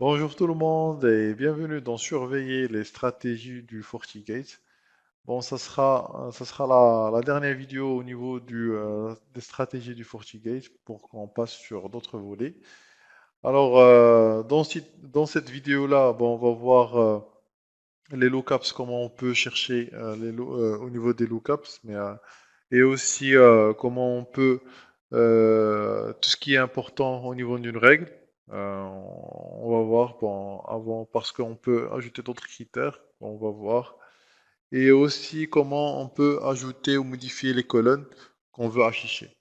Bonjour tout le monde et bienvenue dans Surveiller les stratégies du FortiGate. Bon, ça sera la dernière vidéo au niveau des stratégies du FortiGate pour qu'on passe sur d'autres volets. Alors, dans cette vidéo-là, bon, on va voir les lookups, comment on peut chercher au niveau des lookups, et aussi comment on peut, tout ce qui est important au niveau d'une règle. On va voir bon, avant, parce qu'on peut ajouter d'autres critères, on va voir. Et aussi comment on peut ajouter ou modifier les colonnes qu'on veut afficher.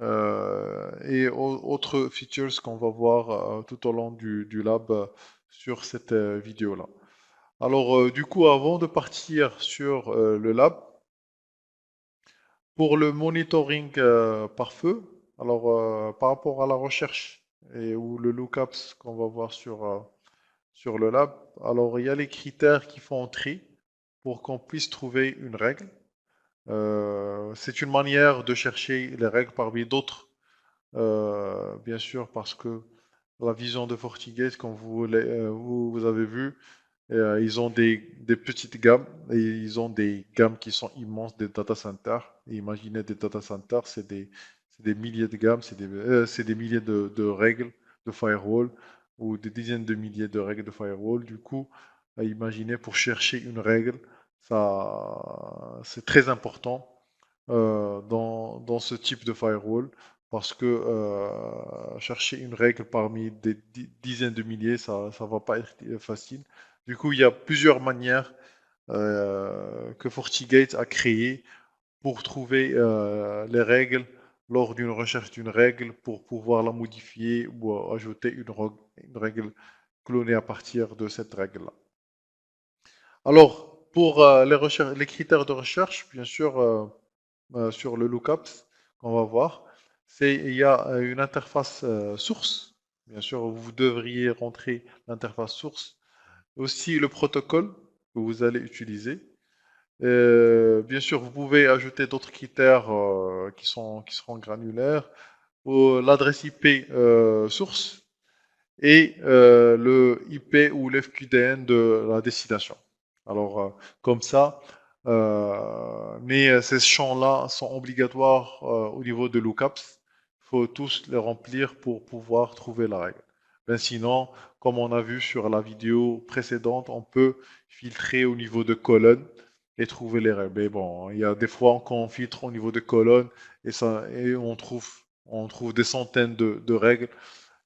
Autres features qu'on va voir tout au long du lab sur cette vidéo-là. Alors, du coup, avant de partir sur le lab, pour le monitoring par feu, alors par rapport à la recherche ou le lookups qu'on va voir sur le lab, alors il y a les critères qui font entrer pour qu'on puisse trouver une règle. C'est une manière de chercher les règles parmi d'autres, bien sûr, parce que la vision de FortiGate, comme vous avez vu, ils ont des petites gammes et ils ont des gammes qui sont immenses des data centers. Et imaginez des data centers, c'est des milliers de gammes, c'est des milliers de règles de firewall ou des dizaines de milliers de règles de firewall. Du coup, imaginez pour chercher une règle, ça, c'est très important dans ce type de firewall parce que chercher une règle parmi des dizaines de milliers, ça va pas être facile. Du coup, il y a plusieurs manières que FortiGate a créées pour trouver les règles lors d'une recherche d'une règle pour pouvoir la modifier ou ajouter une règle clonée à partir de cette règle-là. Alors, pour les critères de recherche, bien sûr, sur le lookups qu'on va voir, il y a une interface source. Bien sûr, vous devriez rentrer l'interface source. Aussi le protocole que vous allez utiliser. Bien sûr, vous pouvez ajouter d'autres critères qui seront granulaires, ou l'adresse IP source et le IP ou l'FQDN de la destination. Alors, comme ça, mais ces champs-là sont obligatoires au niveau de lookups. Il faut tous les remplir pour pouvoir trouver la règle. Ben sinon, comme on a vu sur la vidéo précédente, on peut filtrer au niveau de colonnes et trouver les règles. Mais bon, il y a des fois quand on filtre au niveau de colonnes et on trouve des centaines de règles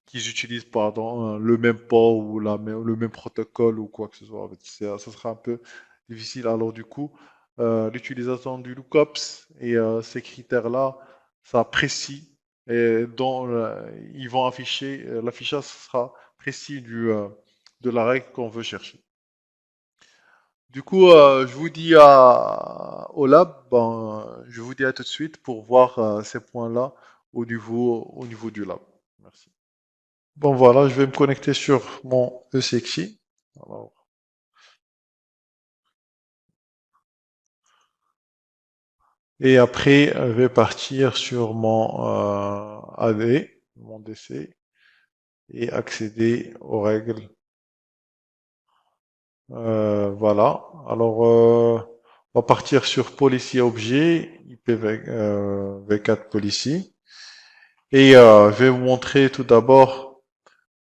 qu'ils utilisent pardon, le même port ou le même protocole ou quoi que ce soit. En fait, ça sera un peu difficile. Alors du coup, l'utilisation du lookups et ces critères-là, ça précis et ils vont afficher, l'affichage sera précis de la règle qu'on veut chercher. Du coup, je vous dis au lab, ben, je vous dis à tout de suite pour voir ces points-là au niveau du lab. Merci. Bon voilà, je vais me connecter sur mon ECXI. Alors, et après, je vais partir sur mon AD, mon DC, et accéder aux règles. Voilà. Alors, on va partir sur Policy Objet, IPv4 Policy. Et je vais vous montrer tout d'abord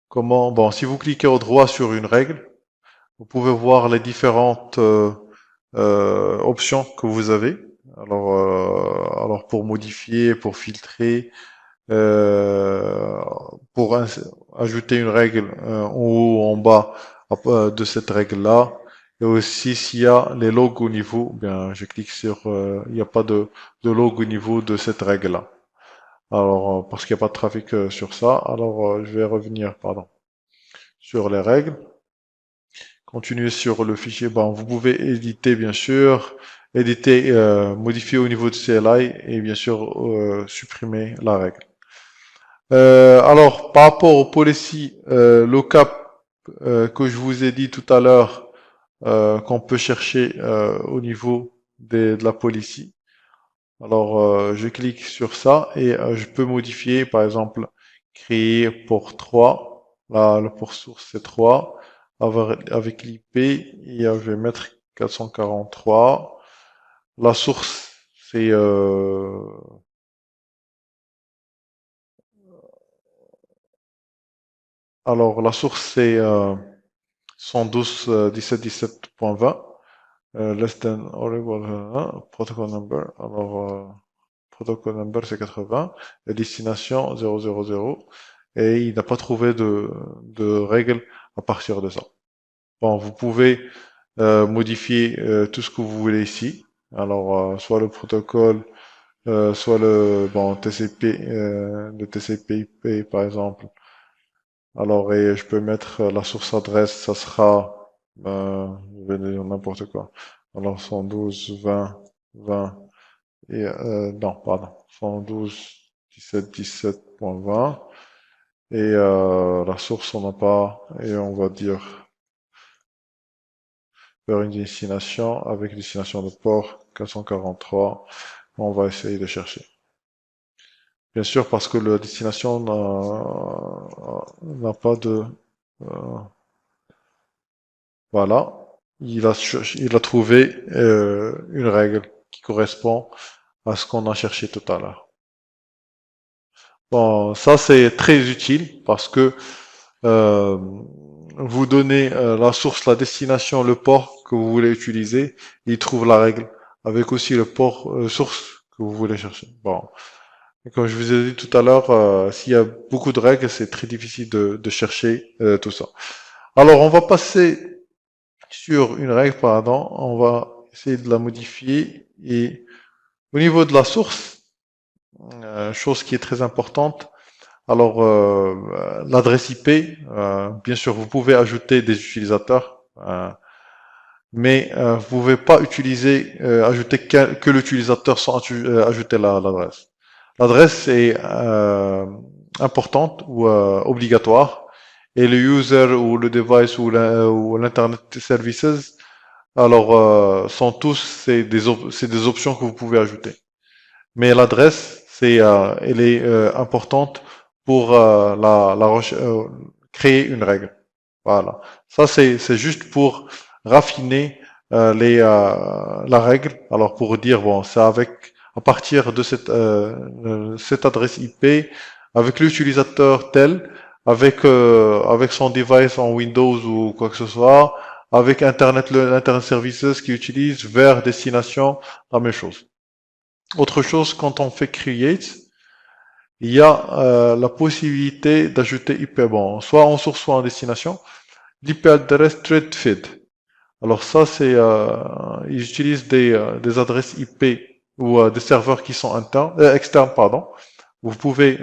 comment, bon, si vous cliquez au droit sur une règle, vous pouvez voir les différentes options que vous avez. Alors pour modifier, pour filtrer, euh, pour ajouter une règle en haut ou en bas de cette règle-là. Et aussi s'il y a les logs au niveau, bien je clique sur, il n'y a pas de log au niveau de cette règle-là. Alors parce qu'il n'y a pas de trafic sur ça. Alors je vais revenir, pardon, sur les règles. Continuer sur le fichier. Bon, vous pouvez éditer, bien sûr, éditer, modifier au niveau de CLI et bien sûr supprimer la règle. Alors, par rapport au policy lookup que je vous ai dit tout à l'heure, qu'on peut chercher au niveau de la policy. Alors, je clique sur ça et je peux modifier, par exemple, créer port 3 Là, le port source, c'est 3. Avec l'IP, je vais mettre 443. La source, c'est... alors, la source, c'est 112 17.17.20. Less than or equal, protocol number. Alors, protocol number, c'est 80. Et destination, 000. Et il n'a pas trouvé de règle à partir de ça. Bon, vous pouvez modifier tout ce que vous voulez ici. Alors, soit le protocole, soit le TCP, le TCP/IP par exemple. Alors, et je peux mettre la source adresse, ça sera, je vais dire n'importe quoi. Alors, 112, 20, 20, et, non, pardon, 112, 17, 17.20. Et la source, on n'a pas, et on va dire vers une destination avec destination de port 443. On va essayer de chercher. Bien sûr, parce que la destination n'a pas de... euh, voilà. Il a trouvé une règle qui correspond à ce qu'on a cherché tout à l'heure. Bon, ça c'est très utile parce que euh, vous donnez la source, la destination, le port que vous voulez utiliser, il trouve la règle avec aussi le port source que vous voulez chercher. Bon, et comme je vous ai dit tout à l'heure, s'il y a beaucoup de règles, c'est très difficile de chercher tout ça. Alors, on va passer sur une règle, pardon, on va essayer de la modifier et au niveau de la source, chose qui est très importante, alors l'adresse IP, bien sûr, vous pouvez ajouter des utilisateurs, mais vous pouvez pas utiliser, ajouter que l'utilisateur sans ajouter l'adresse. L'adresse est importante ou obligatoire, et le user ou le device ou l'internet services, alors sont tous c'est des options que vous pouvez ajouter. Mais l'adresse, elle est importante pour créer une règle. Voilà. Ça, c'est juste pour raffiner la règle. Alors, pour dire, bon, c'est à partir de cette adresse IP, avec l'utilisateur tel, avec son device en Windows ou quoi que ce soit, avec l'Internet Services qui utilise vers destination, la même chose. Autre chose, quand on fait create, il y a la possibilité d'ajouter IP, bon, soit en source, soit en destination. L'IP address thread feed. Alors ça, ils utilisent des adresses IP ou des serveurs qui sont externes, pardon. Vous pouvez,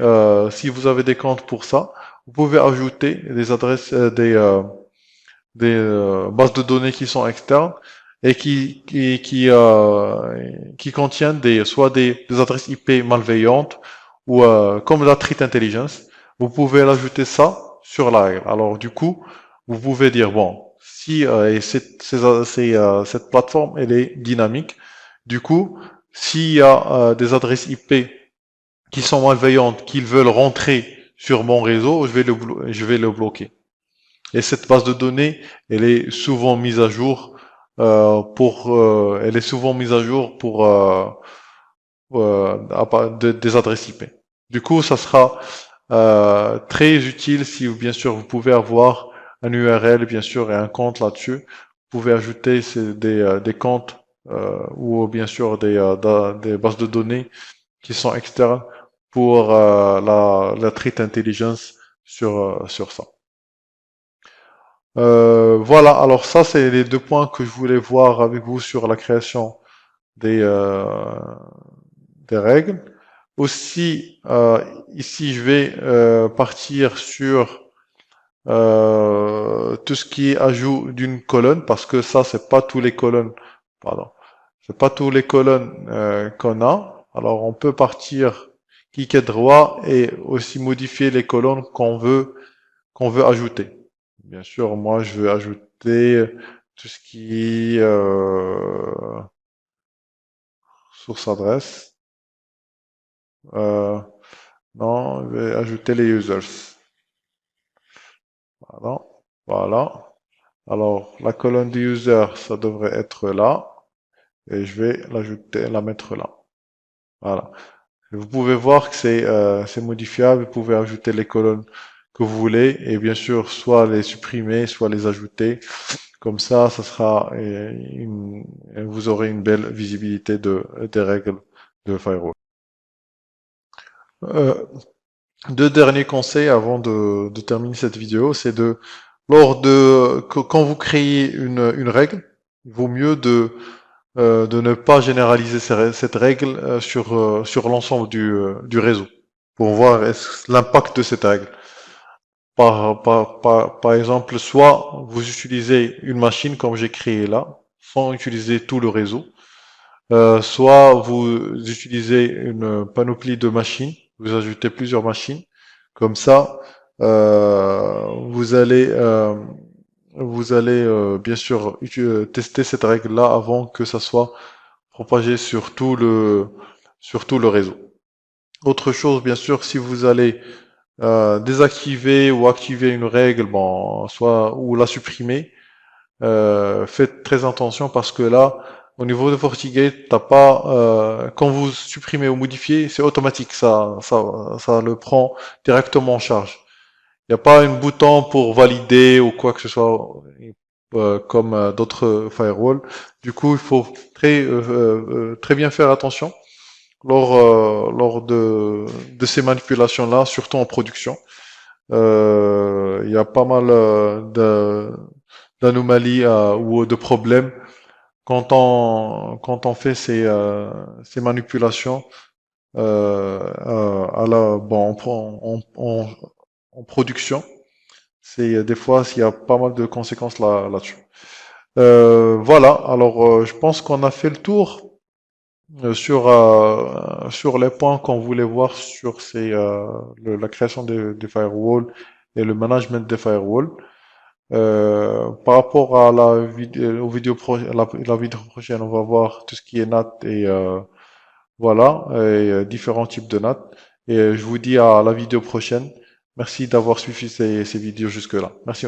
si vous avez des comptes pour ça, vous pouvez ajouter des adresses, des bases de données qui sont externes et qui contiennent soit des adresses IP malveillantes ou comme la threat intelligence. Vous pouvez l'ajouter ça sur la règle. Alors du coup, vous pouvez dire bon, si et cette plateforme elle est dynamique, du coup, s'il y a des adresses IP qui sont malveillantes, qu'ils veulent rentrer sur mon réseau, je vais le bloquer. Et cette base de données, elle est souvent mise à jour elle est souvent mise à jour pour des adresses IP. Du coup, ça sera très utile si bien sûr vous pouvez avoir un URL bien sûr et un compte là-dessus. Vous pouvez ajouter des comptes ou bien sûr des bases de données qui sont externes pour la threat intelligence sur ça. Voilà, alors ça c'est les deux points que je voulais voir avec vous sur la création des, euh, des règles. Aussi, ici je vais partir sur tout ce qui est ajout d'une colonne parce que ça c'est pas tous les colonnes, pardon, c'est pas tous les colonnes qu'on a. Alors on peut partir cliquer droit et aussi modifier les colonnes qu'on veut ajouter. Bien sûr, moi, je veux ajouter tout ce qui est source adresse. Euh, non, je vais ajouter les users. Voilà. Voilà. Alors, la colonne du user, ça devrait être là. Et je vais l'ajouter, la mettre là. Voilà. Vous pouvez voir que c'est modifiable. Vous pouvez ajouter les colonnes que vous voulez. Et bien sûr, soit les supprimer, soit les ajouter. Comme ça sera vous aurez une belle visibilité des règles de firewall. Euh, Deux derniers conseils avant de terminer cette vidéo, c'est quand vous créez une règle, il vaut mieux de ne pas généraliser cette règle sur l'ensemble du réseau pour voir l'impact de cette règle. Par exemple, soit vous utilisez une machine comme j'ai créé là, sans utiliser tout le réseau, soit vous utilisez une panoplie de machines, vous ajoutez plusieurs machines, comme ça, euh, vous allez, euh, vous allez bien sûr tester cette règle-là avant que ça soit propagé sur tout le réseau. Autre chose, bien sûr, si vous allez désactiver ou activer une règle, bon, soit ou la supprimer, faites très attention parce que là, au niveau de FortiGate, t'as pas quand vous supprimez ou modifiez, c'est automatique, ça le prend directement en charge. Il n'y a pas un bouton pour valider ou quoi que ce soit comme d'autres firewalls. Du coup, il faut très bien faire attention lors de ces manipulations-là, surtout en production. Il y a pas mal d'anomalies ou de problèmes quand on fait ces manipulations en production. C'est des fois s'il y a pas mal de conséquences là-dessus. Voilà. Alors je pense qu'on a fait le tour sur les points qu'on voulait voir sur la création des firewalls et le management des firewalls. Par rapport à aux vidéos la vidéo prochaine, on va voir tout ce qui est NAT et voilà, et différents types de NAT. Et je vous dis à la vidéo prochaine. Merci d'avoir suivi ces vidéos jusque-là. Merci.